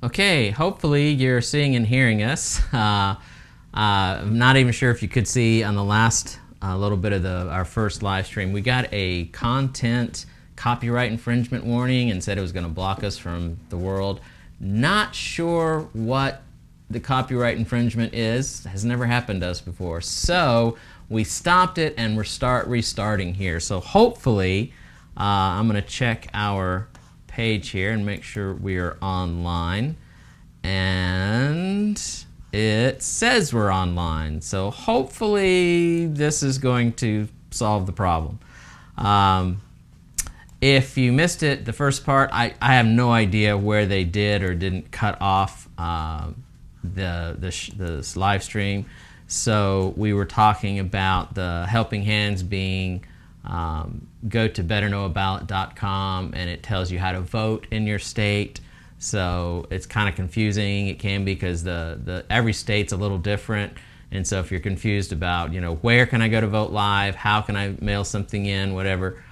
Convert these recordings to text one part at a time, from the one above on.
Okay, hopefully you're seeing and hearing us. I'm not even sure if you could see on the last little bit of our first live stream. We got a content copyright infringement warning and said it was going to block us from the world. Not sure what the copyright infringement is. It has never happened to us before. So we stopped it and we're restarting here. So hopefully I'm going to check our page here and make sure we are online, and it says we're online, so hopefully this is going to solve the problem. If you missed it, the first part, I have no idea where they did or didn't cut off this live stream. So we were talking about the helping hands being go to betterknowaballot.com, and it tells you how to vote in your state. So it's kind of confusing. It can be because every state's a little different, and so if you're confused about where can I go to vote live, how can I mail something in, whatever,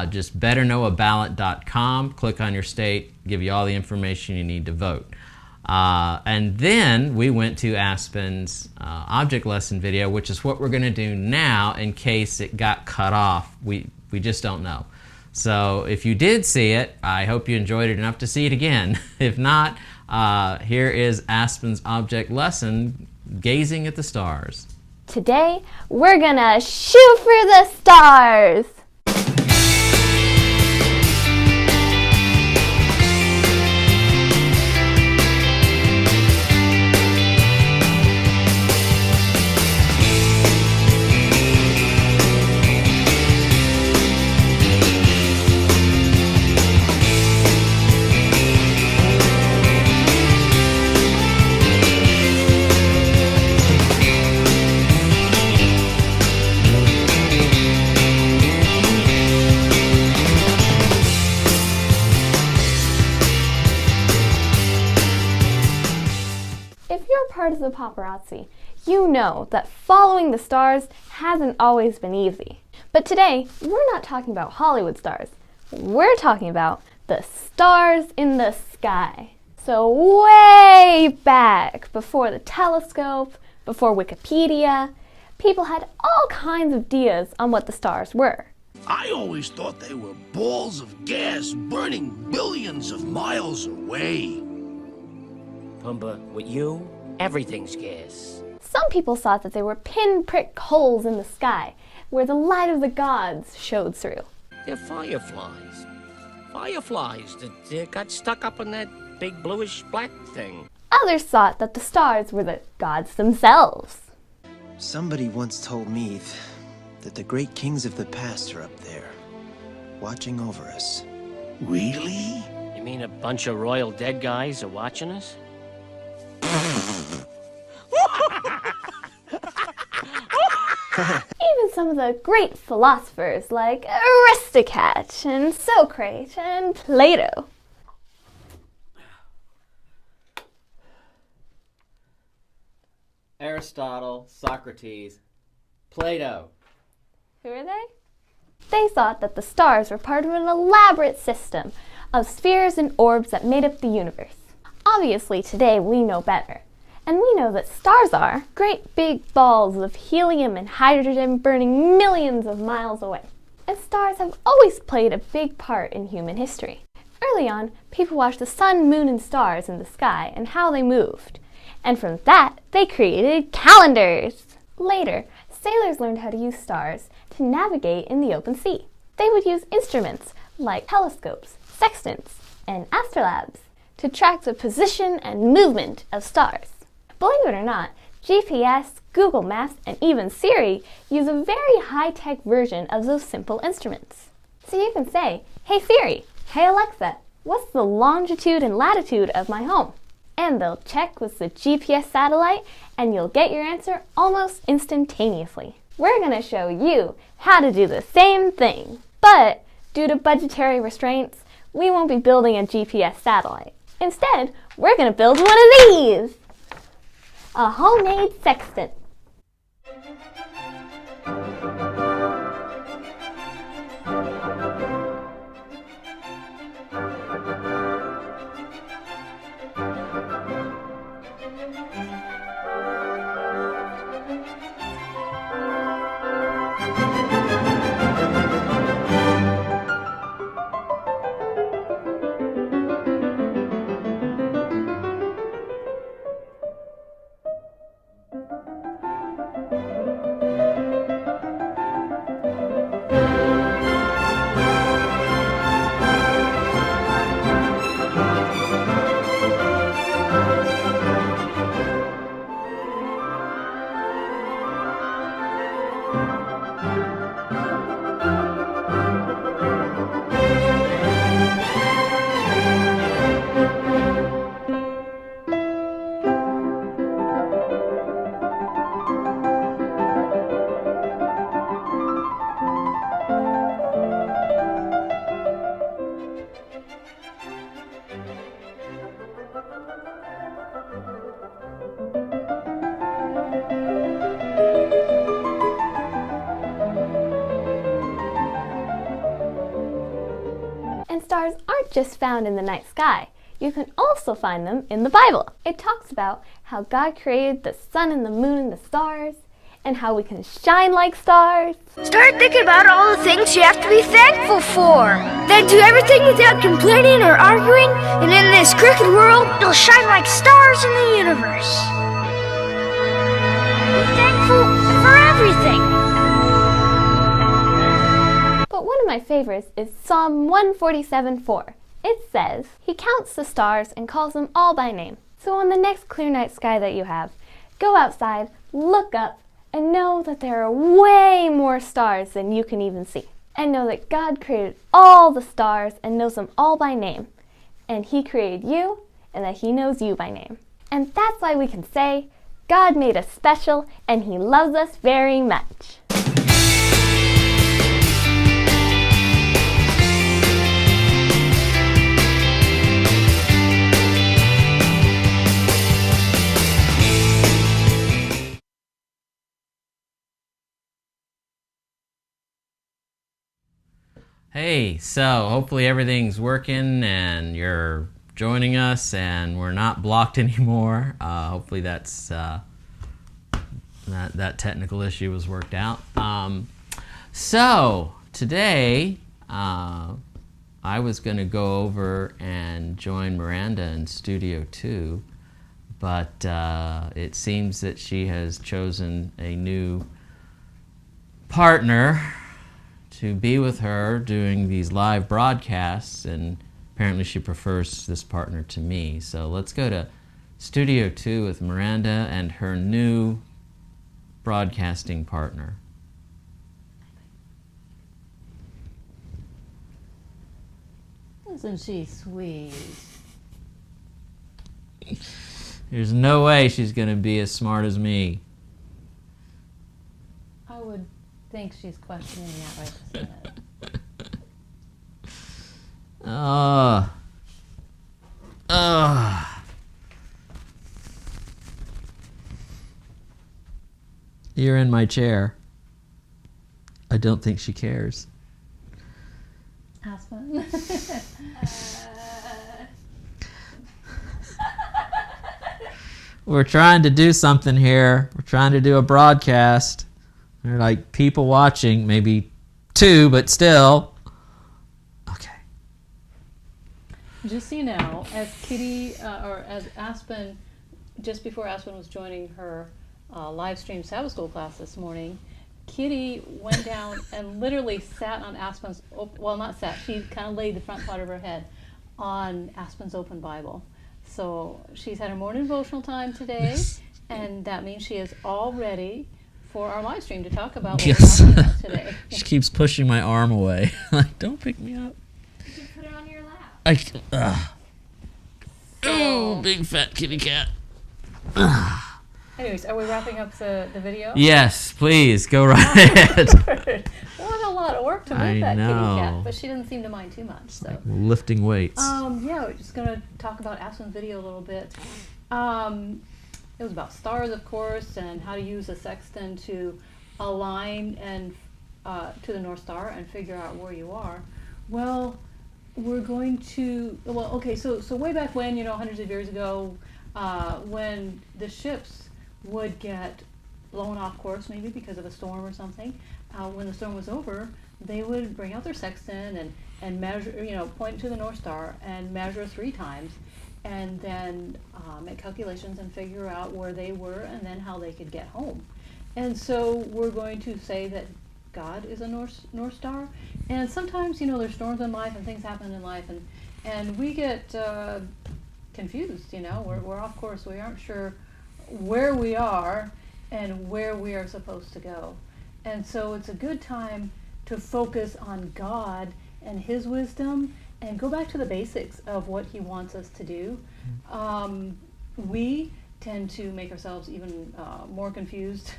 just betterknowaballot.com. Click on your state, give you all the information you need to vote. And then we went to Aspen's object lesson video, which is what we're going to do now in case it got cut off. We just don't know. So if you did see it, I hope you enjoyed it enough to see it again. If not, here is Aspen's object lesson, Gazing at the Stars. Today, we're gonna shoot for the stars! If you're part of the paparazzi, you know that following the stars hasn't always been easy. But today, we're not talking about Hollywood stars. We're talking about the stars in the sky. So way back, before the telescope, before Wikipedia, people had all kinds of ideas on what the stars were. I always thought they were balls of gas burning billions of miles away. Pumbaa, with you, everything's gas. Some people thought that they were pinprick holes in the sky, where the light of the gods showed through. They're fireflies. Fireflies that got stuck up in that big bluish black thing. Others thought that the stars were the gods themselves. Somebody once told me that the great kings of the past are up there, watching over us. Really? You mean a bunch of royal dead guys are watching us? Even some of the great philosophers like Aristotle and Socrates and Plato. Aristotle, Socrates, Plato. Who are they? They thought that the stars were part of an elaborate system of spheres and orbs that made up the universe. Obviously, today we know better. And we know that stars are great big balls of helium and hydrogen burning millions of miles away. And stars have always played a big part in human history. Early on, people watched the sun, moon, and stars in the sky and how they moved. And from that, they created calendars. Later, sailors learned how to use stars to navigate in the open sea. They would use instruments like telescopes, sextants, and astrolabes to track the position and movement of stars. Believe it or not, GPS, Google Maps, and even Siri use a very high-tech version of those simple instruments. So you can say, "Hey Siri, hey Alexa, what's the longitude and latitude of my home?" And they'll check with the GPS satellite, and you'll get your answer almost instantaneously. We're going to show you how to do the same thing. But due to budgetary restraints, we won't be building a GPS satellite. Instead, we're going to build one of these! A homemade sextant. just found in the night sky. You can also find them in the Bible. It talks about how God created the sun and the moon and the stars, and how we can shine like stars. Start thinking about all the things you have to be thankful for. Then do everything without complaining or arguing, and in this crooked world, you'll shine like stars in the universe. Be thankful for everything. But one of my favorites is Psalm 147:4. It says, He counts the stars and calls them all by name. So on the next clear night sky that you have, go outside, look up, and know that there are way more stars than you can even see. And know that God created all the stars and knows them all by name. And He created you, and that He knows you by name. And that's why we can say, God made us special, and He loves us very much. Hey, so hopefully everything's working and you're joining us and we're not blocked anymore. Hopefully that's that technical issue was worked out. So today I was going to go over and join Miranda in Studio 2, but it seems that she has chosen a new partner to be with her doing these live broadcasts, and apparently she prefers this partner to me. So let's go to Studio 2 with Miranda and her new broadcasting partner. Isn't she sweet? There's no way she's going to be as smart as me. I would think she's questioning that right this minute. You're in my chair. I don't think she cares. Aspen? We're trying to do something here. We're trying to do a broadcast. There are like people watching, maybe 2, but still. Okay. Just so you know, as Kitty, or as Aspen, just before Aspen was joining her live stream Sabbath school class this morning, Kitty went down and literally sat on Aspen's, well, not sat, she kind of laid the front part of her head on Aspen's open Bible. So she's had her morning devotional time today, and that means she is all ready for our live stream to talk about what we're talking about today. She keeps pushing my arm away. Like, don't pick me up. You can put it on your lap. Oh, big fat kitty cat. Anyways, are we wrapping up the video? Yes, please, go right ahead. Well, it's a lot of work to move that kitty cat, but she doesn't seem to mind too much. So lifting weights. yeah, we're just gonna talk about Aspen's video a little bit. It was about stars, of course, and how to use a sextant to align and to the North Star and figure out where you are. Well, we're going to, well, okay, so way back when, hundreds of years ago, when the ships would get blown off course, maybe because of a storm or something, when the storm was over, they would bring out their sextant and measure, point to the North Star and measure 3 times, and then make calculations and figure out where they were and then how they could get home. And so we're going to say that God is a North Star. And sometimes, there's storms in life and things happen in life, and we get confused, we're off course. We aren't sure where we are and where we are supposed to go. And so it's a good time to focus on God and His wisdom and go back to the basics of what He wants us to do. We tend to make ourselves even more confused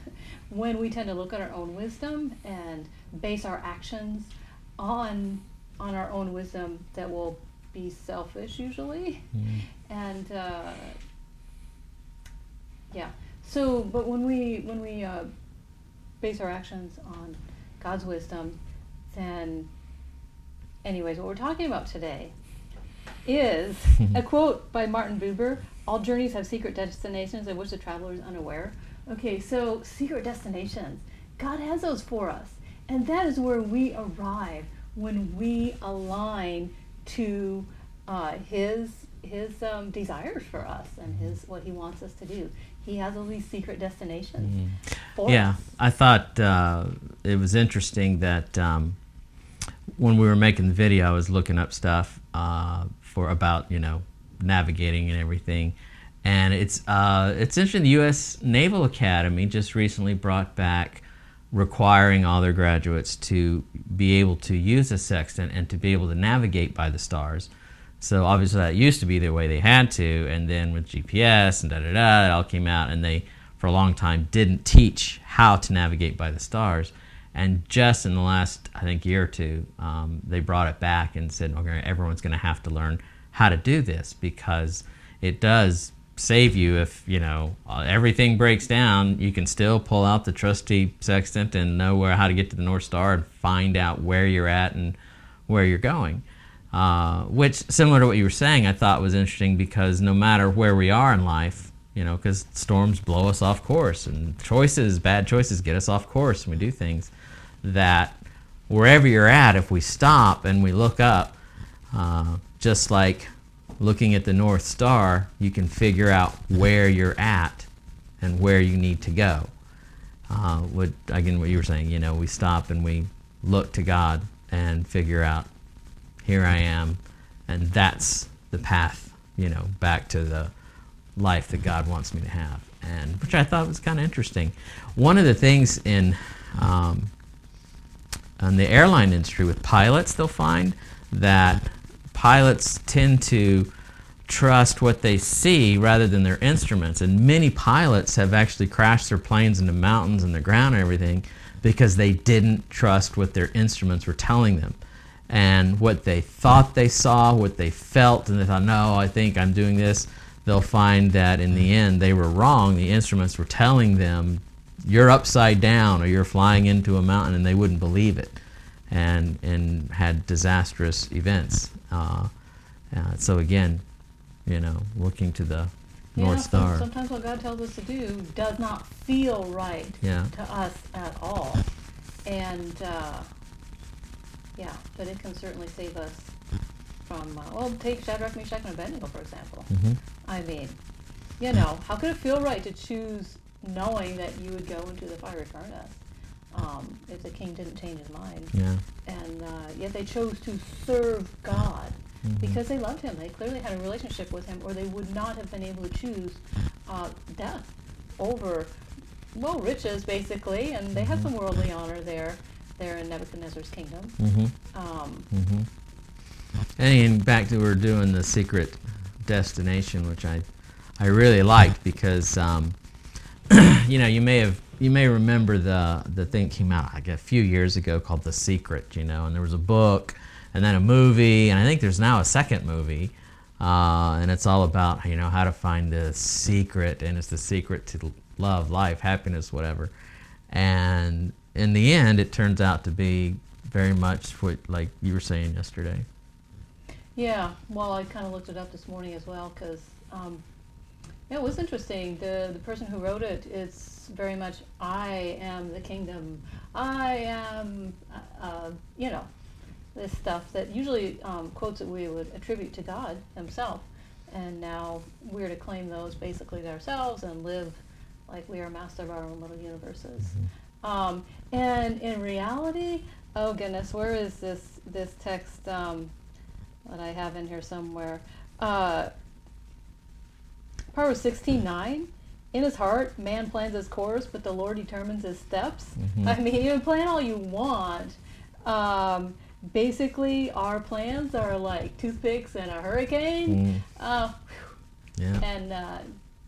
when we tend to look at our own wisdom and base our actions on our own wisdom that will be selfish usually. And yeah, so but when we base our actions on God's wisdom, then anyways, what we're talking about today is a quote by Martin Buber: "All journeys have secret destinations of which the traveler is unaware." Okay, so secret destinations, God has those for us, and that is where we arrive when we align to His desires for us and what He wants us to do. He has all these secret destinations for us. I thought it was interesting that when we were making the video, I was looking up stuff about navigating and everything, and it's interesting. The U.S. Naval Academy just recently brought back requiring all their graduates to be able to use a sextant and to be able to navigate by the stars. So obviously that used to be the way they had to, and then with GPS and it all came out, and they, for a long time, didn't teach how to navigate by the stars. And just in the last, I think, year or two, they brought it back and said, okay, everyone's going to have to learn how to do this, because it does save you if, everything breaks down, you can still pull out the trusty sextant and know how to get to the North Star and find out where you're at and where you're going. Which, similar to what you were saying, I thought was interesting, because no matter where we are in life, because storms blow us off course, and bad choices get us off course, and we do things that wherever you're at, if we stop and we look up, just like looking at the North Star, you can figure out where you're at and where you need to go. What you were saying, we stop and we look to God and figure out, here I am, and that's the path, back to the life that God wants me to have, and which I thought was kind of interesting. One of the things in the airline industry with pilots, they'll find that pilots tend to trust what they see rather than their instruments, and many pilots have actually crashed their planes into mountains and the ground and everything because they didn't trust what their instruments were telling them. And what they thought they saw, what they felt, and they thought, no, I think I'm doing this, they'll find that in the end they were wrong. The instruments were telling them, you're upside down, or you're flying into a mountain, and they wouldn't believe it, and had disastrous events. So again, looking to the North Star. Sometimes what God tells us to do does not feel right to us at all. And but it can certainly save us from, take Shadrach, Meshach, and Abednego, for example. Mm-hmm. I mean, how could it feel right to choose knowing that you would go into the fiery furnace if the king didn't change his mind? Yeah. And yet they chose to serve God because they loved Him. They clearly had a relationship with Him, or they would not have been able to choose death over, riches, basically. And they had some worldly honor there in Nebuchadnezzar's kingdom. And back to, we're doing the secret destination, which I really liked, because you may remember the thing that came out like a few years ago called The Secret, and there was a book and then a movie, and I think there's now a second movie, and it's all about how to find the secret, and it's the secret to love, life, happiness, whatever. And in the end, it turns out to be very much what, like you were saying yesterday. Yeah, well, I kind of looked it up this morning as well, because it was interesting. The person who wrote it, it's very much, I am the kingdom. I am, this stuff that usually quotes that we would attribute to God Himself. And now we're to claim those basically to ourselves and live like we are master of our own little universes. And in reality, oh goodness, where is this text that I have in here somewhere? Proverbs 16:9. In his heart, man plans his course, but the Lord determines his steps. I mean, you can plan all you want. Basically, our plans are like toothpicks in a hurricane. And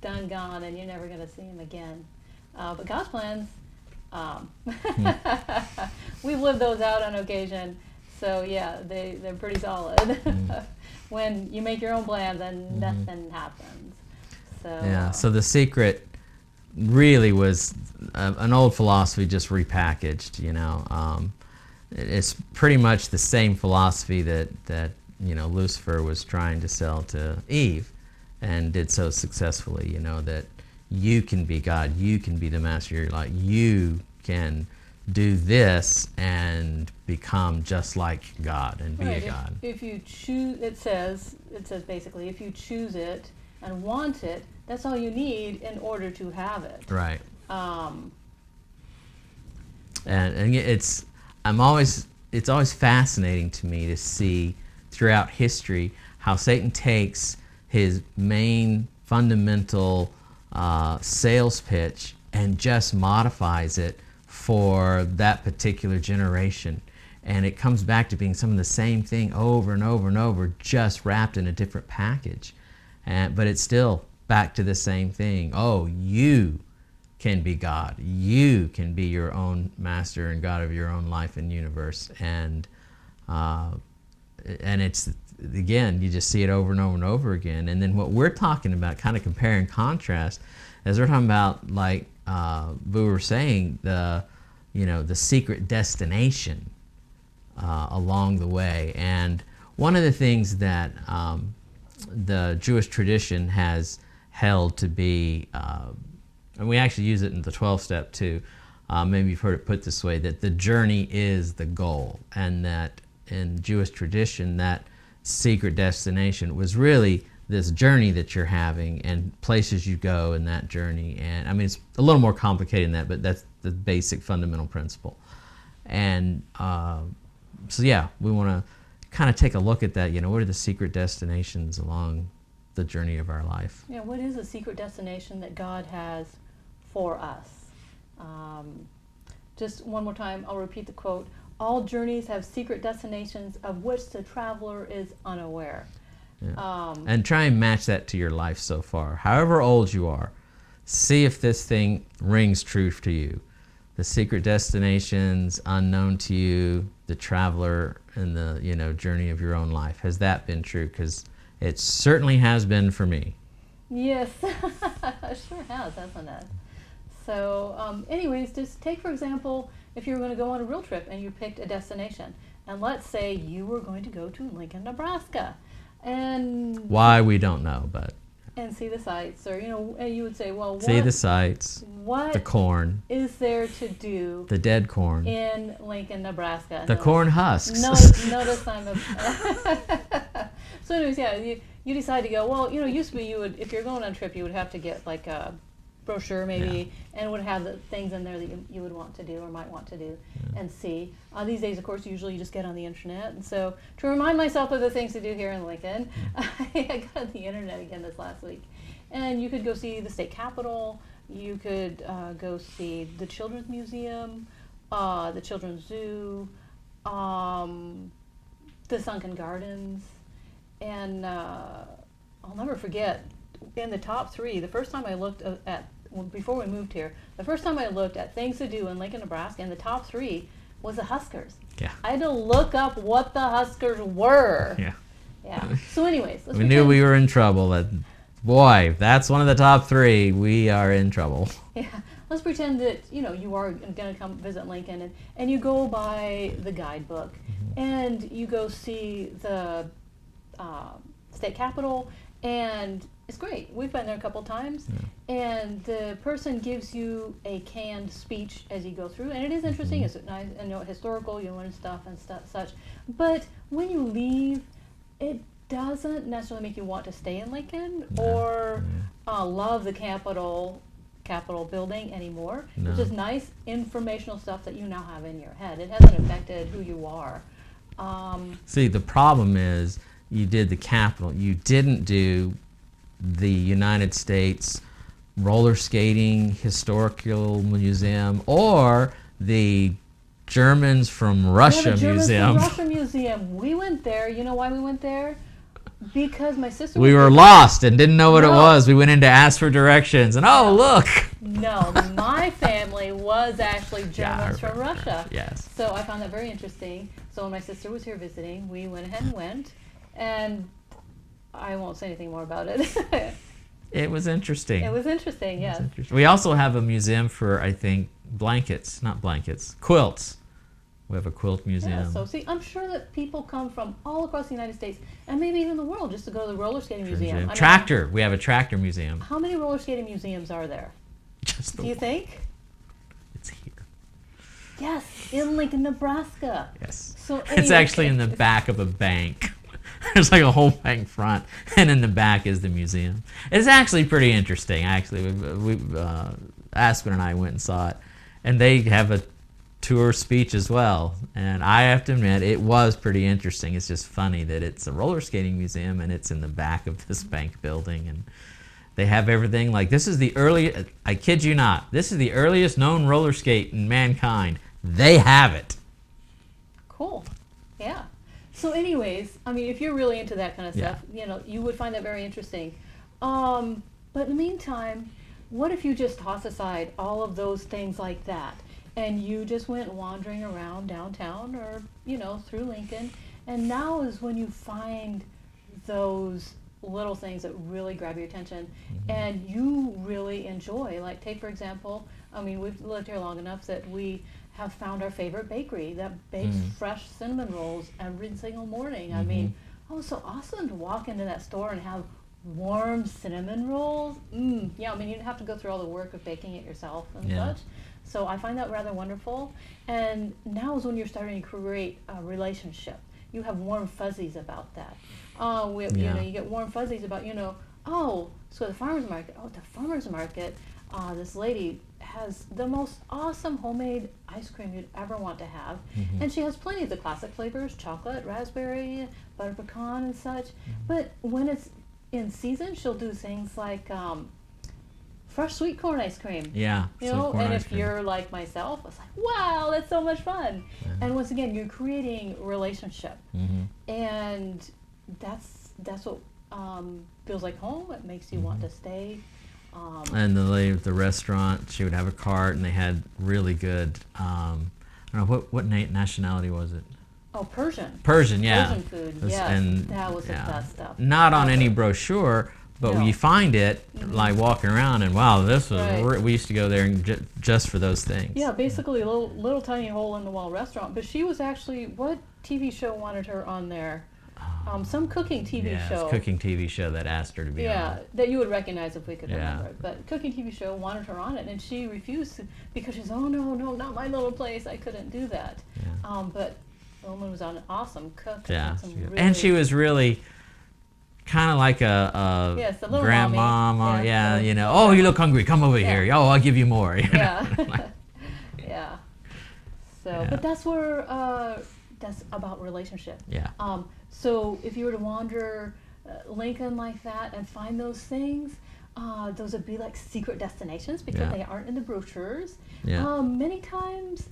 done, gone, and you're never going to see him again. But God's plans, we've lived those out on occasion. So yeah, they're pretty solid. When you make your own plans and nothing happens. So the secret really was an old philosophy just repackaged. It's pretty much the same philosophy that Lucifer was trying to sell to Eve, and did so successfully. That you can be God, you can be the master of your life, you can do this and become just like God and be a God. If you choose, it says basically, if you choose it and want it, that's all you need in order to have it. Right. And it's always fascinating to me to see throughout history how Satan takes his main fundamental sales pitch and just modifies it for that particular generation. And it comes back to being some of the same thing over and over and over, just wrapped in a different package. But it's still back to the same thing. Oh, you can be God. You can be your own master and God of your own life and universe. And it's, again, you just see it over and over and over again. And then what we're talking about, kind of compare and contrast, is we're talking about, like we were saying, the secret destination along the way. And one of the things that the Jewish tradition has held to be, and we actually use it in the 12-step too, maybe you've heard it put this way, that the journey is the goal, and that in Jewish tradition, that secret destination was really this journey that you're having and places you go in that journey. And I mean, it's a little more complicated than that, but that's the basic fundamental principle. And so yeah, we want to kind of take a look at that. What are the secret destinations along the journey of our life? Yeah, what is a secret destination that God has for us? Just one more time, I'll repeat the quote. All journeys have secret destinations of which the traveler is unaware. Yeah. And try and match that to your life so far. However old you are, see if this thing rings true to you. The secret destinations unknown to you, the traveler and the journey of your own life. Has that been true? Because it certainly has been for me. Yes, it sure has, hasn't it? So anyways, just take, for example, if you were going to go on a real trip and you picked a destination, and let's say you were going to go to Lincoln, Nebraska, and why, we don't know, but and see the sights, or you would say, well, see the sights, what the corn is there to do, the dead corn in Lincoln, Nebraska, the corn husks. Notice I'm so anyways, yeah, you decide to go. Well, used to be you would, if you're going on a trip, you would have to get like a brochure maybe, and would have the things in there that you would want to do or might want to do and see. These days, of course, usually you just get on the internet. And so to remind myself of the things to do here in Lincoln, I got on the internet again this last week. And you could go see the state capitol. You could go see the Children's Museum, the Children's Zoo, the Sunken Gardens. And I'll never forget, in the top 3, the first time I looked at, before we moved here, the first time I looked at things to do in Lincoln, Nebraska, and the top 3 was the Huskers. Yeah. I had to look up what the Huskers were. Yeah. Yeah. So anyways, we knew we were in trouble. Boy, that's one of the top 3. We are in trouble. Yeah. Let's pretend that, you are going to come visit Lincoln, and you go by the guidebook, and you go see the state capitol, and it's great. We've been there a couple times, and the person gives you a canned speech as you go through, and it is interesting. It's nice and historical. You learn stuff and such. But when you leave, it doesn't necessarily make you want to stay in Lincoln or love the Capitol building anymore. No. It's just nice informational stuff that you now have in your head. It hasn't affected who you are. See, the problem is you did the Capitol. You didn't do the United States Roller Skating Historical Museum or the Germans from Russia Museum. Russia Museum. We went there. You know why we went there? Because my sister. We were lost and didn't know what it was. We went in to ask for directions, and look. No, my family was actually Germans from Russia. Yes. So I found that very interesting. So when my sister was here visiting, we went ahead and went, and I won't say anything more about it. It was interesting. It was interesting, yes. We also have a museum for, I think, quilts. We have a quilt museum. Yeah, so see, I'm sure that people come from all across the United States and maybe even the world just to go to the roller skating museum. I mean, Tractor. We have a tractor museum. how many roller skating museums are there? Just the Do you one. think? It's here. Yes, in Lincoln, Nebraska. Yes. So It's anyway, actually in the back of a bank. There's like a whole bank front, and in the back is the museum. It's actually pretty interesting. Actually, Aspen and I went and saw it, and they have a tour speech as well. And I have to admit, it was pretty interesting. It's just funny that it's a roller skating museum, and it's in the back of this bank building, and they have everything. Like, this is the early, I kid you not, this is the earliest known roller skate in mankind. They have it. Cool. Yeah. So anyways, I mean, if you're really into that kind of stuff, you know, you would find that very interesting. But in the meantime, what if you just toss aside all of those things like that and you just went wandering around downtown or, you know, through Lincoln, and now is when you find those little things that really grab your attention and you really enjoy. Like, take for example, I mean, we've lived here long enough that we have found our favorite bakery that bakes fresh cinnamon rolls every single morning. I mean, oh, it's so awesome to walk into that store and have warm cinnamon rolls. Yeah, I mean, you'd have to go through all the work of baking it yourself and such. So I find that rather wonderful. And now is when you're starting to create a relationship. You have warm fuzzies about that. You know, you get warm fuzzies about, you know, oh, so the farmer's market. Oh, the farmer's market. This lady has the most awesome homemade ice cream you'd ever want to have. And she has plenty of the classic flavors, chocolate, raspberry, butter pecan and such. But when it's in season, she'll do things like fresh sweet corn ice cream. Yeah. You know, and if you're like myself, it's like, wow, that's so much fun. And once again, you're creating relationship. And that's what feels like home. It makes you want to stay. And the lady at the restaurant, she would have a cart, and they had really good, I don't know, what nationality was it? Oh, Persian. Persian, yeah. Persian food, Was- yes. and, That was the yeah. best stuff. Not on Ever. any brochure, but No. you find it, like walking around, and wow, this was, Right. we used to go there and just for those things. Yeah, basically a little tiny hole in the wall restaurant. But she was actually, what TV show wanted her on there? Some cooking TV Yeah, show. it's a cooking TV show that asked her to be on Yeah, it. that you would recognize if we could Yeah. remember it. But cooking TV show wanted her on it, and she refused because she's, oh no, not my little place. I couldn't do that. Yeah. But the woman was an awesome cook. Yeah, had some and she really- was really kind of like a Yes, a little grandmama. mommy. Yeah, Yeah, you know. Oh, you look hungry. Come over here. Oh, I'll give you more. you know? Yeah. Yeah. So, Yeah. but that's where that's about relationship. Yeah. So if you were to wander Lincoln like that and find those things, those would be like secret destinations because Yeah. they aren't in the brochures. Yeah. Many times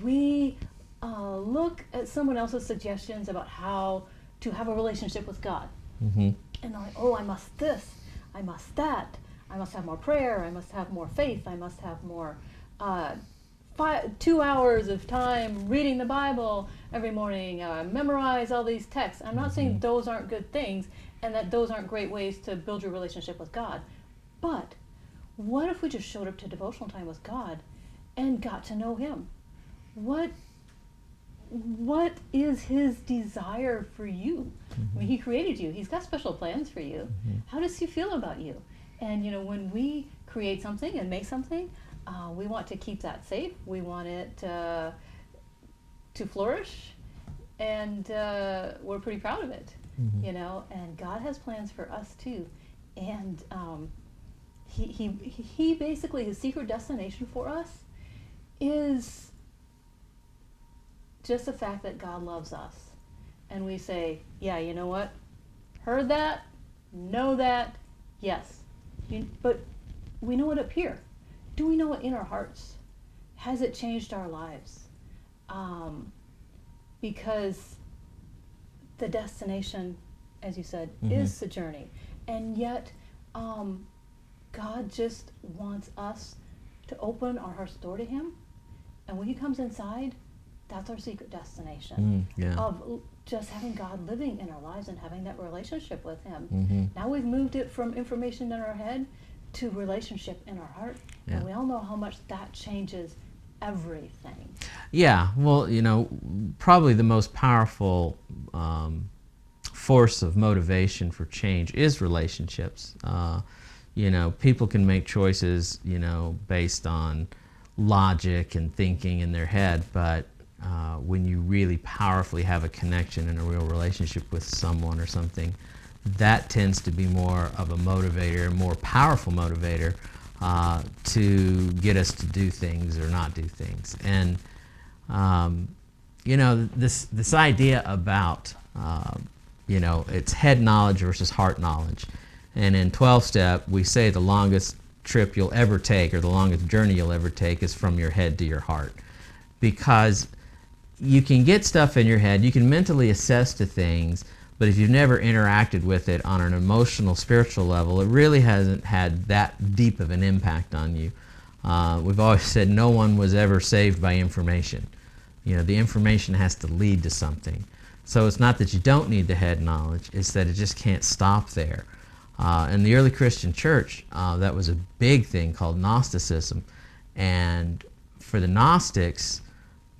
we look at someone else's suggestions about how to have a relationship with God. Mm-hmm. And they're like, oh, I must this, I must that, I must have more prayer, I must have more faith, I must have more 2 hours of time reading the Bible every morning, memorize all these texts. I'm not saying those aren't good things and that those aren't great ways to build your relationship with God. But what if we just showed up to devotional time with God and got to know Him? What is His desire for you? I mean, He created you. He's got special plans for you. How does He feel about you? And you know, when we create something and make something, we want to keep that safe. We want it to flourish, and we're pretty proud of it. You know, and God has plans for us too. And he basically, his secret destination for us is just the fact that God loves us. And we say, yeah, you know what? Heard that, know that, yes. But we know it up here. Do we know it in our hearts? Has it changed our lives? Because the destination, as you said, is the journey. And yet, God just wants us to open our heart's door to Him. And when He comes inside, that's our secret destination of just having God living in our lives and having that relationship with Him. Now we've moved it from information in our head to relationship in our heart. And we all know how much that changes everything. Yeah, well, probably the most powerful force of motivation for change is relationships. People can make choices, based on logic and thinking in their head, but when you really powerfully have a connection and a real relationship with someone or something, that tends to be more of a motivator, more powerful motivator to get us to do things or not do things. And this idea about it's head knowledge versus heart knowledge. And in 12-step, we say the longest trip you'll ever take, or the longest journey you'll ever take, is from your head to your heart. Because you can get stuff in your head, you can mentally assess to things, but if you've never interacted with it on an emotional, spiritual level, it really hasn't had that deep of an impact on you. We've always said no one was ever saved by information. The information has to lead to something. So it's not that you don't need the head knowledge, it's that it just can't stop there. In the early Christian church, that was a big thing called Gnosticism. And for the Gnostics,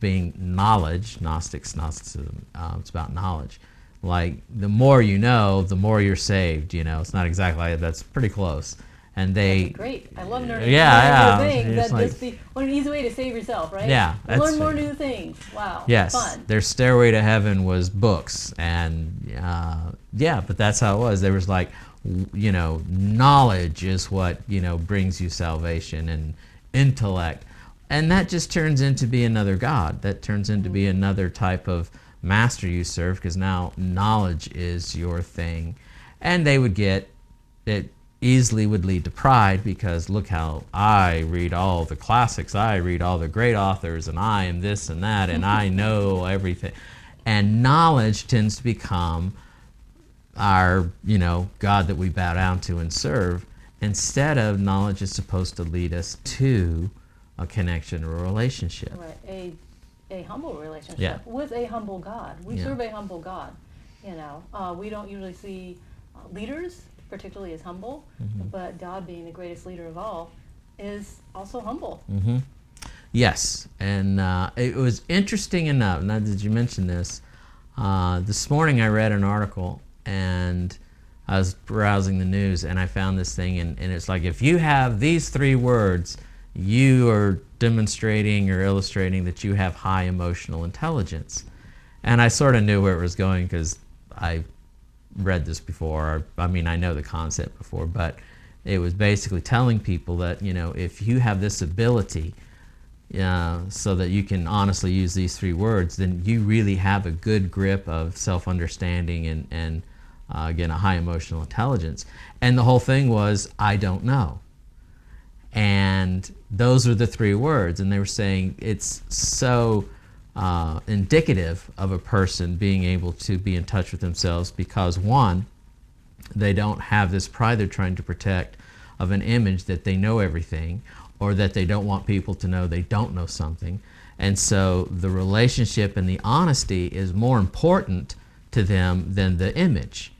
being knowledge, Gnosticism, it's about knowledge. Like, the more you know, the more you're saved. It's not exactly, that's pretty close. And That'd be great. I love learning yeah. new things. That'd just be an easy way to save yourself, right? Yeah. Learn more new things. Wow. Yes. Fun. Their stairway to heaven was books. And but that's how it was. There was knowledge is what, brings you salvation, and intellect. And that just turns into be another god. That turns into be another type of master you serve, because now knowledge is your thing. And they would get it. Easily would lead to pride, because look how I read all the classics, I read all the great authors, and I am this and that, and I know everything. And knowledge tends to become our, God that we bow down to and serve, instead of knowledge is supposed to lead us to a connection or a relationship. Right, a humble relationship, yeah, with a humble God. We yeah, serve a humble God. We don't usually see leaders particularly as humble, mm-hmm, but God, being the greatest leader of all, is also humble. Mm-hmm. Yes, and it was interesting enough, now did you mention this, this morning I read an article, and I was browsing the news, and I found this thing, and it's like, if you have these 3 words, you are demonstrating or illustrating that you have high emotional intelligence. And I sort of knew where it was going, because I read this before. I know the concept before, but it was basically telling people that, if you have this ability, so that you can honestly use these 3 words, then you really have a good grip of self-understanding and again, a high emotional intelligence. And the whole thing was, I don't know. And those are the 3 words. And they were saying it's so indicative of a person being able to be in touch with themselves, because one, they don't have this pride they're trying to protect of an image that they know everything, or that they don't want people to know they don't know something. And so the relationship and the honesty is more important to them than the image.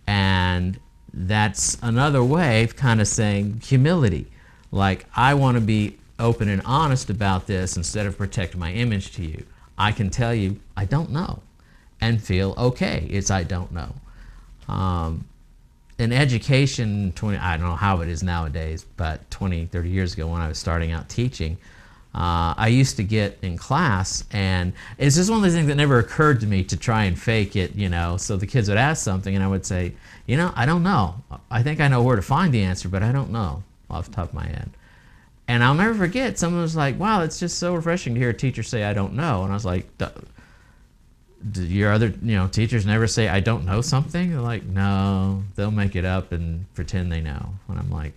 And that's another way of kind of saying humility. Like, I want to be open and honest about this instead of protect my image to you. I can tell you I don't know and feel okay. It's I don't know. In education, I don't know how it is nowadays, but 20, 30 years ago when I was starting out teaching, I used to get in class, and it's just one of those things that never occurred to me to try and fake it, so the kids would ask something and I would say, I don't know. I think I know where to find the answer, but I don't know off the top of my head. And I'll never forget, someone was like, wow, it's just so refreshing to hear a teacher say, I don't know. And I was like, do your other teachers never say, I don't know something? They're like, no, they'll make it up and pretend they know. And I'm like,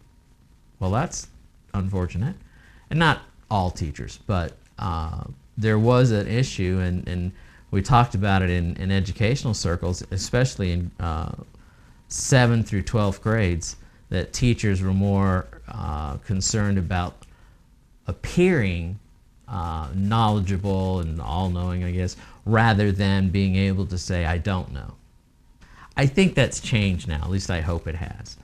well, that's unfortunate. And not all teachers, but there was an issue, and we talked about it in educational circles, especially in 7th through 12th grades, that teachers were more concerned about appearing knowledgeable and all-knowing, I guess, rather than being able to say, I don't know. I think that's changed now, at least I hope it has.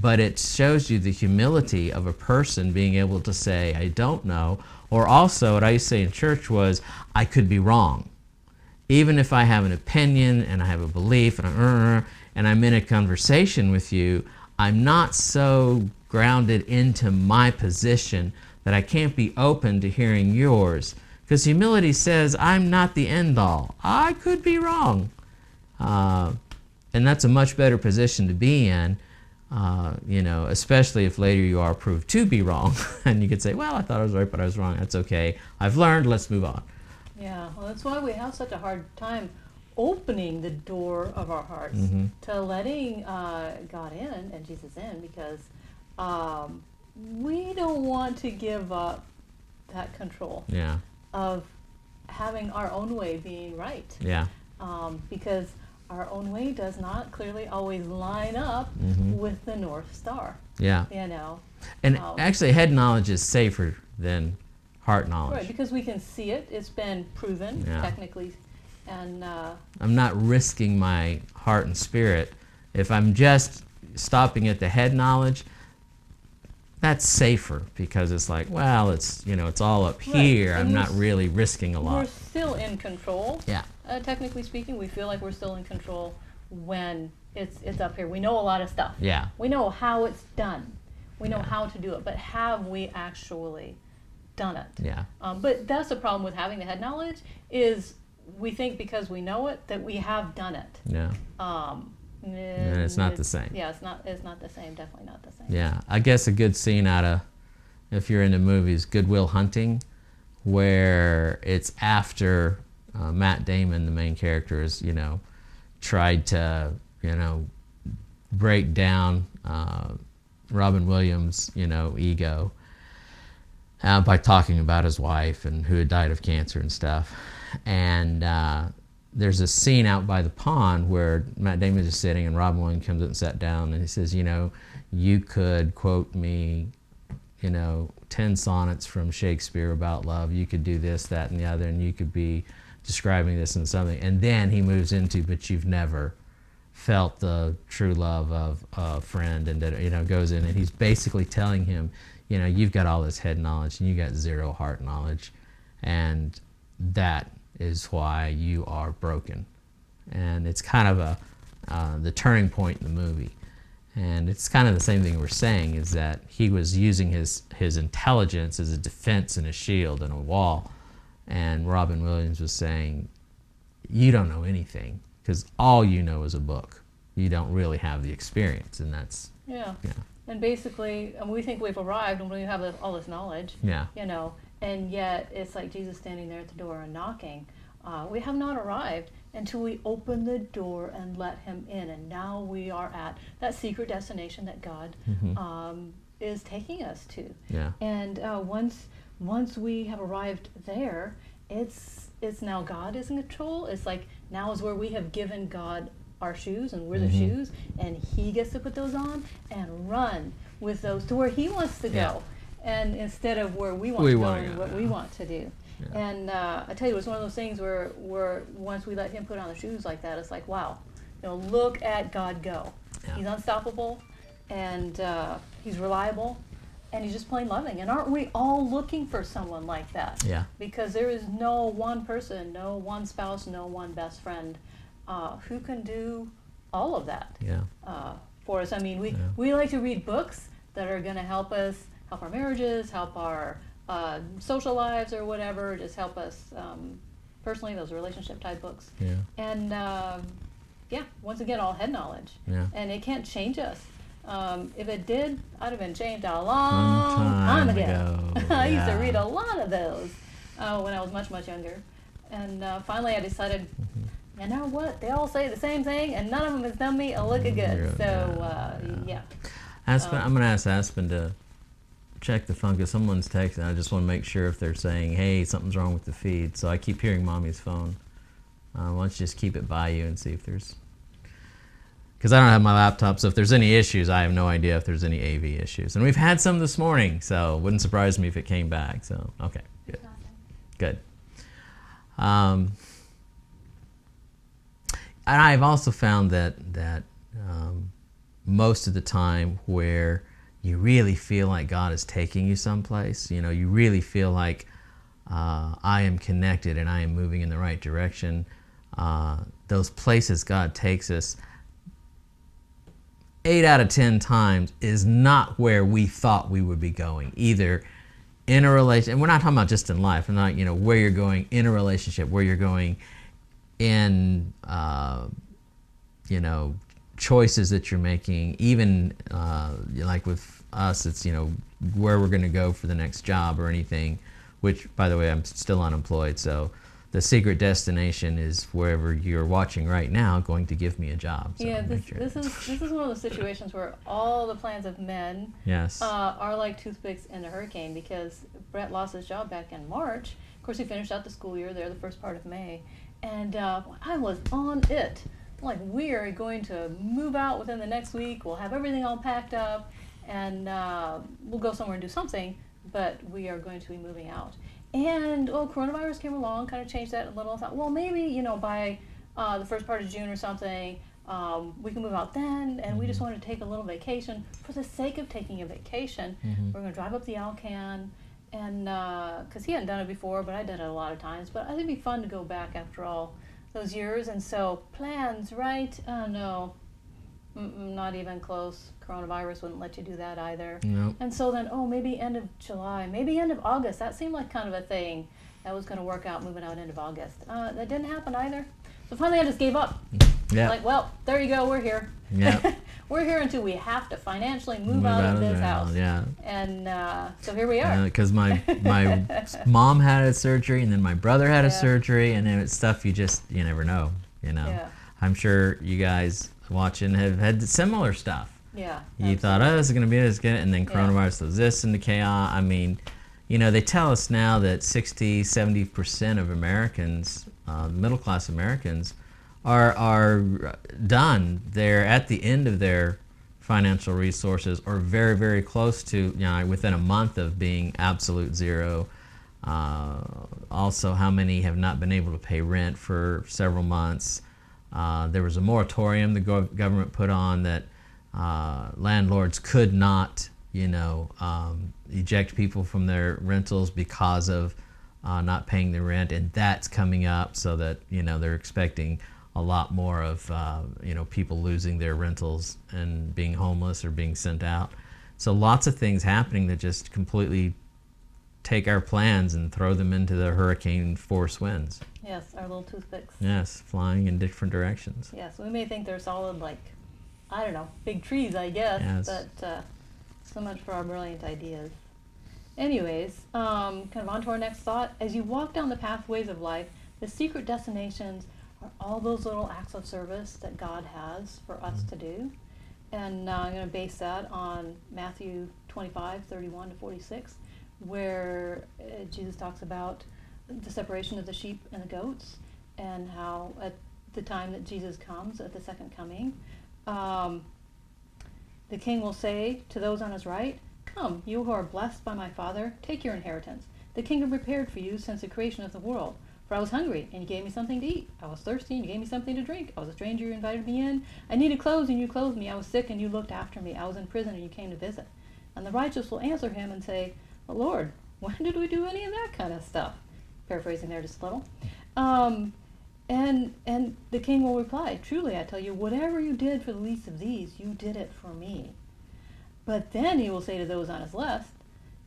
but it shows you the humility of a person being able to say, I don't know. Or also, what I used to say in church was, I could be wrong. Even if I have an opinion and I have a belief and I'm in a conversation with you, I'm not so grounded into my position that I can't be open to hearing yours. Because humility says, I'm not the end all. I could be wrong. And that's a much better position to be in, especially if later you are proved to be wrong. And you could say, well, I thought I was right, but I was wrong. That's okay. I've learned. Let's move on. Yeah, well, that's why we have such a hard time opening the door of our hearts to letting God in and Jesus in, because we don't want to give up that control of having our own way being right. Yeah. Because our own way does not clearly always line up with the North Star. Yeah. And actually, head knowledge is safer than heart knowledge. Right, because we can see it. It's been proven technically. And I'm not risking my heart and spirit. If I'm just stopping at the head knowledge, that's safer, because it's like, well, it's all up here. I'm not really risking a lot. We're still in control. Yeah. Technically speaking, we feel like we're still in control when it's up here. We know a lot of stuff. Yeah. We know how it's done. We know how to do it, but have we actually done it? Yeah. But that's the problem with having the head knowledge, is we think because we know it that we have done it. Yeah. And it's not the same. Yeah, it's not the same. Definitely not the same. Yeah. I guess a good scene out of, if you're into movies, Good Will Hunting, where it's after Matt Damon, the main character, is, tried to, break down Robin Williams', ego by talking about his wife and who had died of cancer and stuff. And there's a scene out by the pond where Matt Damon is sitting and Robin Williams comes up and sat down and he says, you could quote me, 10 sonnets from Shakespeare about love. You could do this, that, and the other, and you could be describing this and something. And then he moves into, but you've never felt the true love of a friend, and that, goes in, and he's basically telling him, you've got all this head knowledge and you got zero heart knowledge, and that is why you are broken. And it's kind of the turning point in the movie. And it's kind of the same thing we're saying, is that he was using his intelligence as a defense and a shield and a wall. And Robin Williams was saying, you don't know anything, because all you know is a book. You don't really have the experience, and that's... Yeah. And basically, we think we've arrived when we have all this knowledge. Yeah. And yet it's like Jesus standing there at the door and knocking. We have not arrived until we open the door and let him in. And now we are at that secret destination that God is taking us to. Yeah. And once we have arrived there, it's now God is in control. It's like now is where we have given God our shoes, and we're the shoes, and he gets to put those on and run with those to where he wants to go, and instead of where we want to go and what we want to do. Yeah. And I tell you, it's one of those things where once we let him put on the shoes like that, it's like, wow, look at God go. Yeah. He's unstoppable, and he's reliable, and he's just plain loving. And aren't we all looking for someone like that? Yeah. Because there is no one person, no one spouse, no one best friend who can do all of that for us. I mean, we like to read books that are going to help us, help our marriages, help our social lives or whatever, just help us personally, those relationship type books. Yeah. And once again, all head knowledge. Yeah. And it can't change us. If it did, I'd have been changed a long time ago. I used to read a lot of those when I was much, much younger. And finally I decided, you know what? They all say the same thing, and none of them has done me a lick of good. So, Aspen, I'm going to ask Aspen to check the phone, because someone's texting. I just want to make sure if they're saying, hey, something's wrong with the feed. So I keep hearing Mommy's phone. Why don't you just keep it by you and see if there's... Because I don't have my laptop, so if there's any issues, I have no idea if there's any AV issues. And we've had some this morning, so it wouldn't surprise me if it came back. So, okay, good. Good. And I've also found that most of the time where you really feel like God is taking you someplace. You know, you really feel like I am connected and I am moving in the right direction. Those places God takes us, 8 out of 10 times, is not where we thought we would be going, either in a relation, and we're not talking about just in life, not, you know, where you're going in a relationship, where you're going in, you know, choices that you're making, even like with us, it's, you know, where we're going to go for the next job or anything, which, by the way, I'm still unemployed, so the secret destination is wherever you're watching right now going to give me a job. So yeah, this is one of those situations where all the plans of men yes. Are like toothpicks in a hurricane, because Brett lost his job back in March. Of course, he finished out the school year there the first part of May, and I was on it. Like, we are going to move out within the next week. We'll have everything all packed up, and we'll go somewhere and do something, but we are going to be moving out. And, coronavirus came along, kind of changed that a little. I thought, well, maybe, you know, by the first part of June or something, we can move out then, and we just wanted to take a little vacation. For the sake of taking a vacation, we're going to drive up the Alcan, and, because he hadn't done it before, but I did it a lot of times, but I think it'd be fun to go back after all those years. And so, plans, right? No. Not even close. Coronavirus wouldn't let you do that either. Nope. And so then, maybe end of July, maybe end of August. That seemed like kind of a thing that was going to work out, moving out end of August. That didn't happen either. So finally I just gave up. Yeah. Like, well, there you go, we're here. Yeah. We're here until we have to financially move out of this house. Yeah. And so here we are. Because my mom had a surgery, and then my brother had a surgery, and then it's stuff you never know, you know. Yeah. I'm sure you guys watching have had similar stuff. Yeah. You thought, this is going to be this, and then coronavirus throws this into chaos. I mean, you know, they tell us now that 60-70% of Americans, middle-class Americans, are done. They're at the end of their financial resources, or very, very close to, you know, within a month of being absolute zero. Also, how many have not been able to pay rent for several months? There was a moratorium the government put on that landlords could not, you know, eject people from their rentals because of not paying the rent, and that's coming up, so that, you know, they're expecting a lot more of, you know, people losing their rentals and being homeless or being sent out. So lots of things happening that just completely take our plans and throw them into the hurricane force winds. Yes, our little toothpicks. Yes, flying in different directions. Yes, we may think they're solid, like, I don't know, big trees, I guess, Yes. but so much for our brilliant ideas. Anyways, kind of on to our next thought. As you walk down the pathways of life, the secret destinations are all those little acts of service that God has for us to do. And I'm going to base that on Matthew 25:31-46, where Jesus talks about the separation of the sheep and the goats, and how at the time that Jesus comes, at the second coming, the king will say to those on his right, "Come, you who are blessed by my Father, take your inheritance, the kingdom prepared for you since the creation of the world. For I was hungry, and you gave me something to eat. I was thirsty, and you gave me something to drink. I was a stranger, you invited me in. I needed clothes, and you clothed me. I was sick, and you looked after me. I was in prison, and you came to visit." And the righteous will answer him and say, "Well, Lord, when did we do any of that kind of stuff?" Paraphrasing there just a little. And the king will reply, "Truly, I tell you, whatever you did for the least of these, you did it for me." But then he will say to those on his left,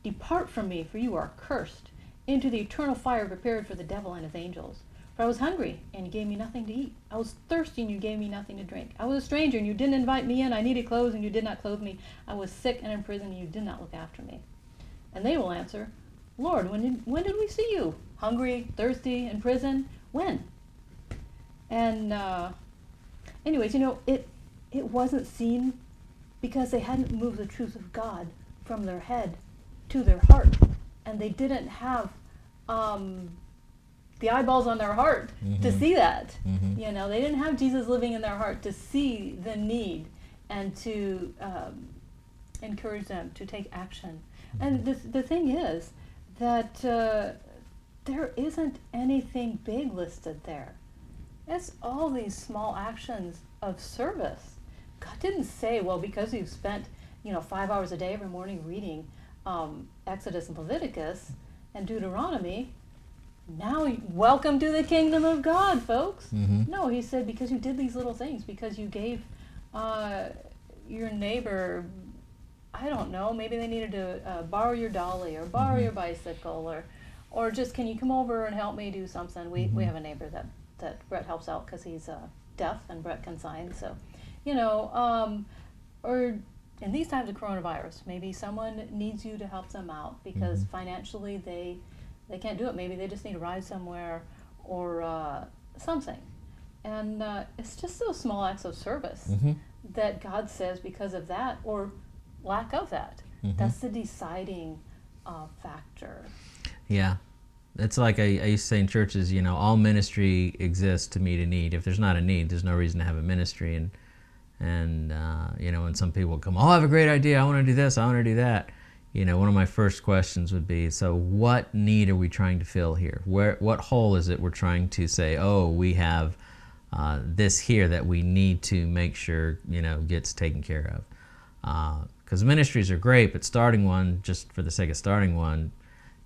"Depart from me, for you are cursed, into the eternal fire prepared for the devil and his angels. For I was hungry, and you gave me nothing to eat. I was thirsty, and you gave me nothing to drink. I was a stranger, and you didn't invite me in. I needed clothes, and you did not clothe me. I was sick and in prison, and you did not look after me." And they will answer, "Lord, when did we see you? Hungry, thirsty, in prison? When?" And anyways, you know, it wasn't seen because they hadn't moved the truth of God from their head to their heart, and they didn't have the eyeballs on their heart to see that. You know, they didn't have Jesus living in their heart to see the need and to encourage them to take action. And the thing is that there isn't anything big listed there. It's all these small actions of service. God didn't say, well, because you've spent 5 hours a day every morning reading Exodus and Leviticus and Deuteronomy, now welcome to the kingdom of God, folks. No, he said, because you did these little things, because you gave your neighbor, I don't know, maybe they needed to borrow your dolly or borrow your bicycle, or just, can you come over and help me do something? We have a neighbor that Brett helps out because he's deaf and Brett can sign. So, or in these times of coronavirus, maybe someone needs you to help them out because financially they can't do it. Maybe they just need to ride somewhere or something. And it's just those small acts of service that God says, because of that or lack of that, that's the deciding factor. Yeah. It's like I used to say in churches, all ministry exists to meet a need. If there's not a need, there's no reason to have a ministry. And when some people come, oh, I have a great idea, I want to do this, I want to do that. One of my first questions would be, so what need are we trying to fill here? What hole is it we're trying to say, oh, we have this here that we need to make sure, gets taken care of. Because ministries are great, but starting one, just for the sake of starting one,